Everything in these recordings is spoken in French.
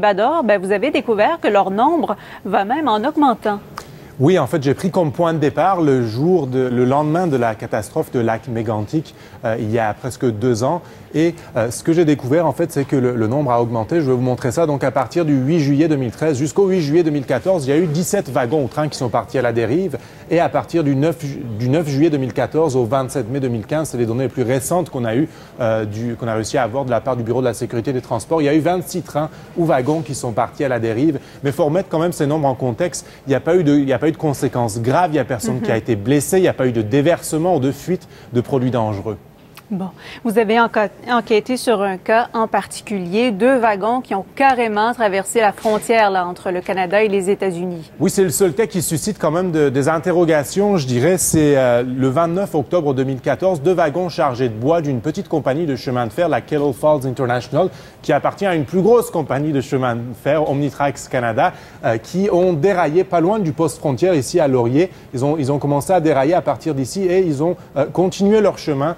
Bador, vous avez découvert que leur nombre va même en augmentant. Oui, en fait, j'ai pris comme point de départ le lendemain de la catastrophe de lac Mégantic, il y a presque 2 ans. Et ce que j'ai découvert, en fait, c'est que le nombre a augmenté. Je vais vous montrer ça. Donc, à partir du 8 juillet 2013 jusqu'au 8 juillet 2014, il y a eu 17 wagons ou trains qui sont partis à la dérive. Et à partir du 9 juillet 2014 au 27 mai 2015, c'est les données les plus récentes qu'on a réussi à avoir de la part du Bureau de la sécurité des transports. Il y a eu 26 trains ou wagons qui sont partis à la dérive. Mais il faut remettre quand même ces nombres en contexte. Il n'y a pas eu de conséquences graves. Il n'y a personne qui a été blessé. Il n'y a pas eu de déversement ou de fuite de produits dangereux. Bon, vous avez enquêté sur un cas en particulier, 2 wagons qui ont carrément traversé la frontière là, entre le Canada et les États-Unis. Oui, c'est le seul cas qui suscite quand même des interrogations, je dirais. C'est le 29 octobre 2014, 2 wagons chargés de bois d'une petite compagnie de chemin de fer, la Kettle Falls International, qui appartient à une plus grosse compagnie de chemin de fer, Omnitrax Canada, qui ont déraillé pas loin du poste frontière ici à Laurier. Ils ont commencé à dérailler à partir d'ici et ils ont continué leur chemin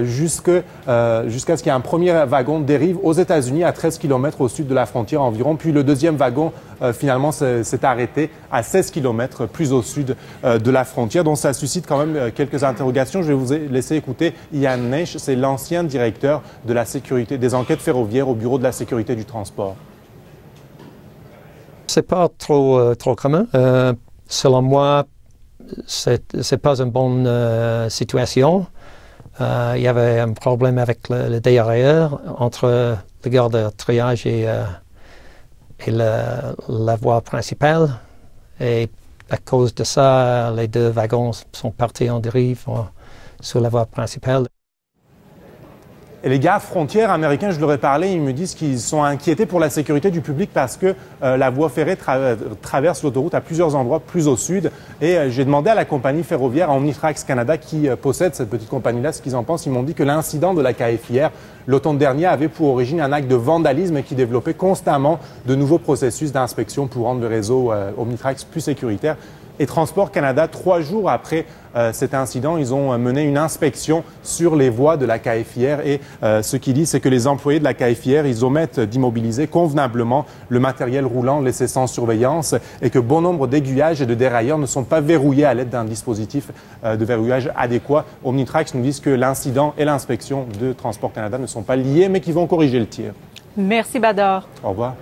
jusqu'à ce qu'il y ait un premier wagon de dérive aux États-Unis à 13 km au sud de la frontière environ. Puis le deuxième wagon, finalement, s'est arrêté à 16 km plus au sud de la frontière. Donc ça suscite quand même quelques interrogations. Je vais vous laisser écouter Ian Naish, c'est l'ancien directeur de la sécurité des enquêtes ferroviaires au Bureau de la sécurité du transport. C'est pas trop commun. Selon moi, c'est pas une bonne situation. Il y avait un problème avec le dérailleur entre le gare de triage et la voie principale. Et à cause de ça, les 2 wagons sont partis en dérive sur la voie principale. Et les gardes frontières américains, je leur ai parlé, ils me disent qu'ils sont inquiétés pour la sécurité du public parce que la voie ferrée traverse l'autoroute à plusieurs endroits plus au sud. Et j'ai demandé à la compagnie ferroviaire, à Omnitrax Canada, qui possède cette petite compagnie-là, ce qu'ils en pensent. Ils m'ont dit que l'incident de la KFIR, l'automne dernier, avait pour origine un acte de vandalisme qui développait constamment de nouveaux processus d'inspection pour rendre le réseau Omnitrax plus sécuritaire. Et Transport Canada, 3 jours après cet incident, ils ont mené une inspection sur les voies de la KFIR et ce qu'ils disent, c'est que les employés de la KFIR, ils omettent d'immobiliser convenablement le matériel roulant laissé sans surveillance et que bon nombre d'aiguillages et de dérailleurs ne sont pas verrouillés à l'aide d'un dispositif de verrouillage adéquat. Omnitrax nous disent que l'incident et l'inspection de Transport Canada ne sont pas liés, mais qu'ils vont corriger le tir. Merci, Bador. Au revoir.